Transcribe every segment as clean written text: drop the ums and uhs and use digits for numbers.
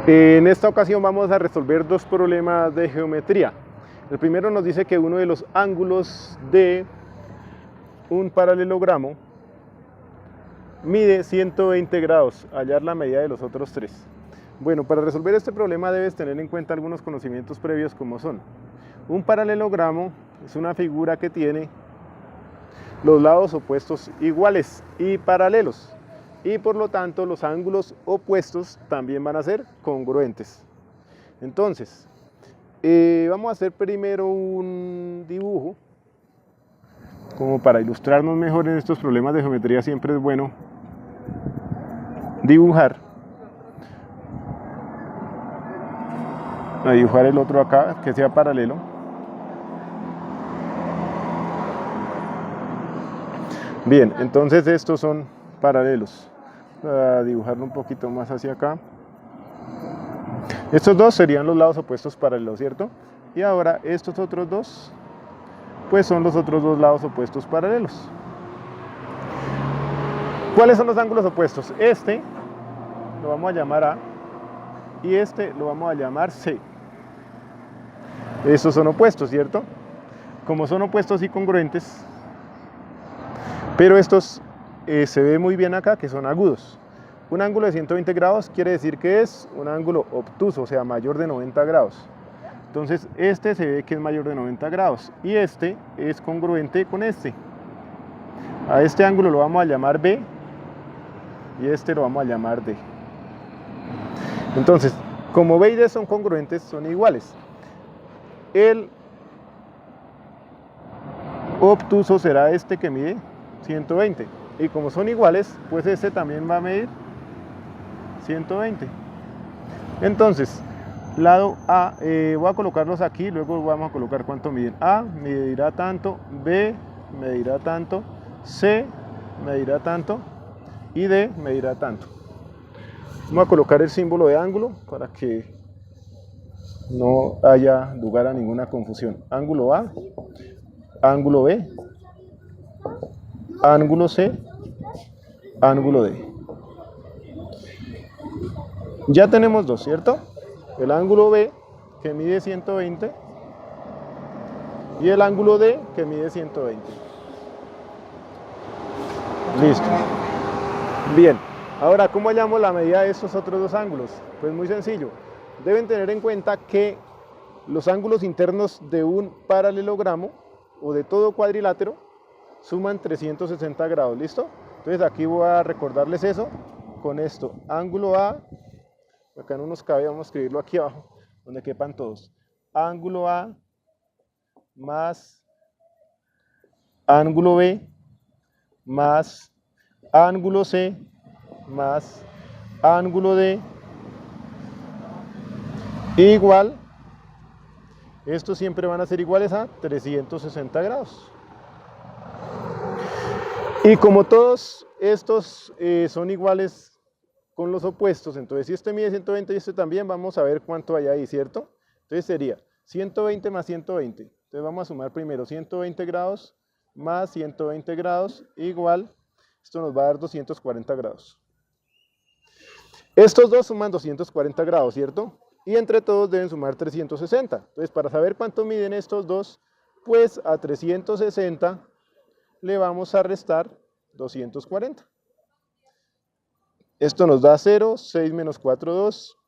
En esta ocasión vamos a resolver dos problemas de geometría. El primero nos dice que uno de los ángulos de un paralelogramo mide 120 grados, hallar la medida de los otros tres. Bueno, para resolver este problema debes tener en cuenta algunos conocimientos previos como son: un paralelogramo es una figura que tiene los lados opuestos iguales y paralelos, y por lo tanto los ángulos opuestos también van a ser congruentes. Entonces, vamos a hacer primero un dibujo, como para ilustrarnos mejor en estos problemas de geometría. Siempre es bueno dibujar. A dibujar el otro acá, que sea paralelo. Bien, entonces estos son paralelos. A dibujarlo un poquito más hacia acá. Estos dos serían los lados opuestos paralelos, ¿cierto? Y ahora estos otros dos, pues son los otros dos lados opuestos paralelos. ¿Cuáles son los ángulos opuestos? Este lo vamos a llamar A y este lo vamos a llamar C. Estos son opuestos, ¿cierto? Como son opuestos y congruentes, pero estos se ve muy bien acá que son agudos. Un ángulo de 120 grados quiere decir que es un ángulo obtuso, o sea, mayor de 90 grados. Entonces este se ve que es mayor de 90 grados y este es congruente con este. A este ángulo lo vamos a llamar B y este lo vamos a llamar D. Entonces, como B y D son congruentes, son iguales. El obtuso será este que mide 120, y como son iguales, pues este también va a medir 120. Entonces, lado A, voy a colocarlos aquí, luego vamos a colocar cuánto miden. A medirá tanto, B medirá tanto, C medirá tanto y D medirá tanto. Vamos a colocar el símbolo de ángulo para que no haya lugar a ninguna confusión. Ángulo A, ángulo B, ángulo C, ángulo D. Ya tenemos dos, ¿cierto? El ángulo B, que mide 120, y el ángulo D, que mide 120. Listo. Bien, ahora, ¿cómo hallamos la medida de estos otros dos ángulos? Pues muy sencillo. Deben tener en cuenta que los ángulos internos de un paralelogramo o de todo cuadrilátero suman 360 grados, ¿listo? Entonces aquí voy a recordarles eso con esto: ángulo A, acá no nos cabe, vamos a escribirlo aquí abajo, donde quepan todos. Ángulo A más ángulo B más ángulo C más ángulo D igual, estos siempre van a ser iguales a 360 grados. Y como todos estos son iguales con los opuestos, entonces si este mide 120 y este también, vamos a ver cuánto hay ahí, ¿cierto? Entonces sería 120 más 120. Entonces vamos a sumar primero 120 grados más 120 grados igual, esto nos va a dar 240 grados. Estos dos suman 240 grados, ¿cierto? Y entre todos deben sumar 360. Entonces, para saber cuánto miden estos dos, pues a 360 le vamos a restar 240. Esto nos da 0, 6 menos 4, 2,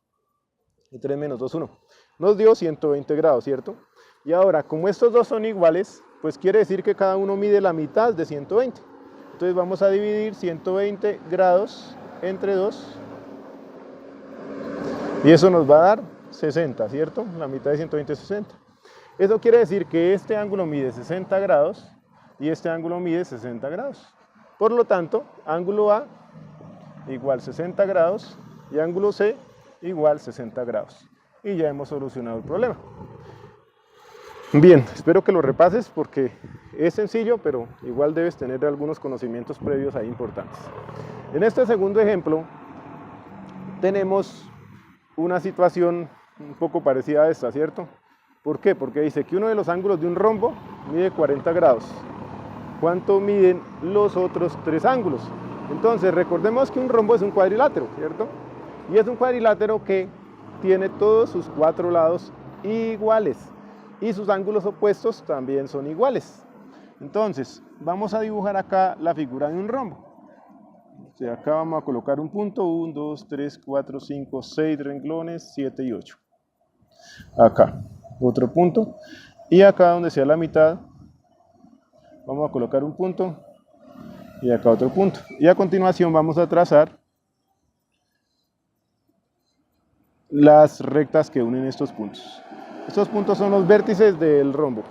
y 3 menos 2, 1. Nos dio 120 grados, ¿cierto? Y ahora, como estos dos son iguales, pues quiere decir que cada uno mide la mitad de 120. Entonces vamos a dividir 120 grados entre 2. Y eso nos va a dar 60, ¿cierto? La mitad de 120 es 60. Eso quiere decir que este ángulo mide 60 grados y este ángulo mide 60 grados. Por lo tanto, ángulo A igual 60 grados y ángulo C igual 60 grados. Y ya hemos solucionado el problema. Bien, espero que lo repases porque es sencillo, pero igual debes tener algunos conocimientos previos ahí importantes. En este segundo ejemplo tenemos una situación un poco parecida a esta, ¿cierto? ¿Por qué? Porque dice que uno de los ángulos de un rombo mide 40 grados. ¿Cuánto miden los otros tres ángulos? Entonces recordemos que un rombo es un cuadrilátero, ¿cierto? Y es un cuadrilátero que tiene todos sus 4 lados iguales y sus ángulos opuestos también son iguales. Entonces, vamos a dibujar acá la figura de un rombo. O sea, acá vamos a colocar un punto, 1, 2, 3, 4, 5, 6 renglones, 7 y 8. Acá, otro punto. Y acá donde sea la mitad, vamos a colocar un punto y acá otro punto. Y a continuación vamos a trazar las rectas que unen estos puntos. Estos puntos son los vértices del rombo.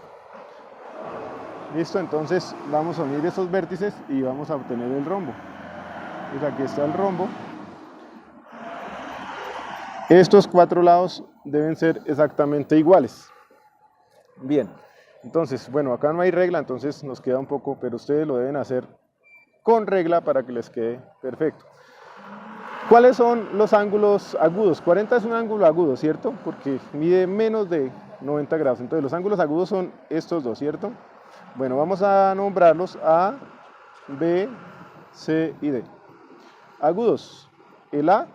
Listo, entonces vamos a unir esos vértices y vamos a obtener el rombo. Pues aquí está el rombo. Estos 4 lados deben ser exactamente iguales. Bien, entonces, bueno, acá no hay regla, entonces nos queda un poco, pero ustedes lo deben hacer con regla para que les quede perfecto. ¿Cuáles son los ángulos agudos? 40 es un ángulo agudo, ¿cierto? Porque mide menos de 90 grados. Entonces los ángulos agudos son estos dos, ¿cierto? Bueno, vamos a nombrarlos A, B, C y D. Agudos, el A,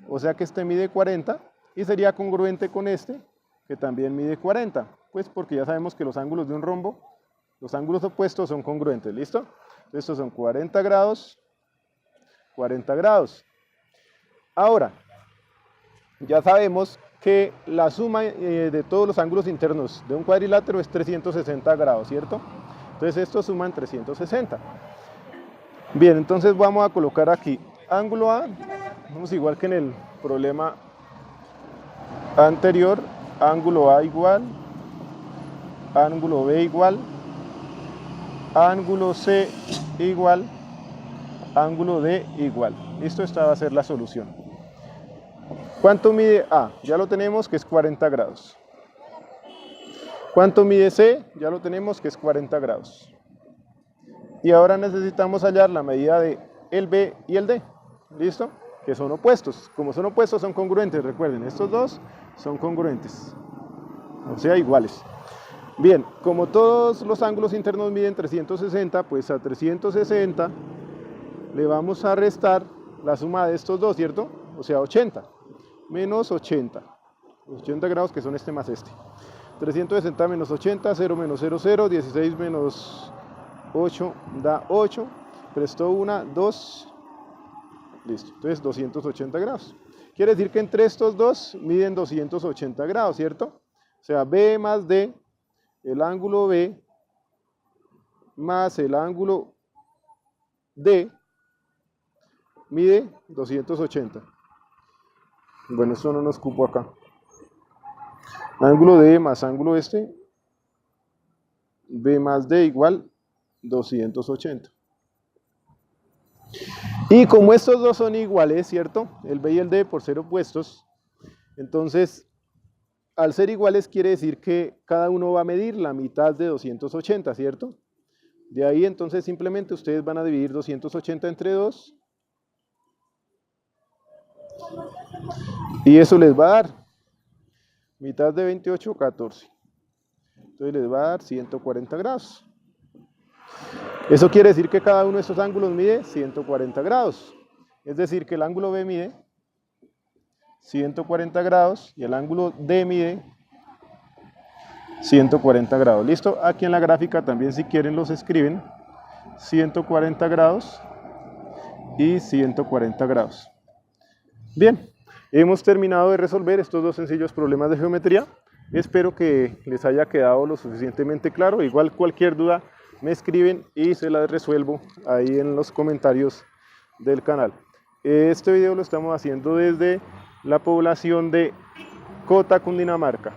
o sea que este mide 40 y sería congruente con este, que también mide 40. Pues porque ya sabemos que los ángulos de un rombo, los ángulos opuestos son congruentes, ¿listo? Estos son 40 grados, 40 grados. Ahora, ya sabemos que la suma de todos los ángulos internos de un cuadrilátero es 360 grados, ¿cierto? Entonces estos suman 360. Bien, entonces vamos a colocar aquí ángulo A, vamos igual que en el problema anterior, ángulo A igual, ángulo B igual, ángulo C igual, ángulo D igual. Listo, esta va a ser la solución. ¿Cuánto mide A? Ya lo tenemos, que es 40 grados. ¿Cuánto mide C? Ya lo tenemos, que es 40 grados. Y ahora necesitamos hallar la medida de el B y el D. ¿Listo? Que son opuestos. Como son opuestos, son congruentes. Recuerden, estos dos son congruentes. O sea, iguales. Bien, como todos los ángulos internos miden 360, pues a 360 le vamos a restar la suma de estos dos, ¿cierto? O sea, 80. Menos 80. 80 grados, que son este más este. 360 menos 80, 0 menos 0, 0. 16 menos 8 da 8. Prestó 1, 2. Listo. Entonces 280 grados. Quiere decir que entre estos dos miden 280 grados, ¿cierto? O sea, B más D, el ángulo B más el ángulo D mide 280. Bueno, esto no nos cupo acá. Ángulo D más ángulo este, B más D igual 280. Y como estos dos son iguales, ¿cierto? El B y el D por ser opuestos, entonces al ser iguales quiere decir que cada uno va a medir la mitad de 280, ¿cierto? De ahí entonces simplemente ustedes van a dividir 280 entre 2 y eso les va a dar mitad de 28, 14. Entonces les va a dar 140 grados. Eso quiere decir que cada uno de estos ángulos mide 140 grados. Es decir, que el ángulo B mide 140 grados y el ángulo D mide 140 grados. ¿Listo? Aquí en la gráfica también, si quieren, los escriben. 140 grados y 140 grados. Bien, hemos terminado de resolver estos dos sencillos problemas de geometría. Espero que les haya quedado lo suficientemente claro. Igual cualquier duda me escriben y se las resuelvo ahí en los comentarios del canal. Este video lo estamos haciendo desde la población de Cota, Cundinamarca.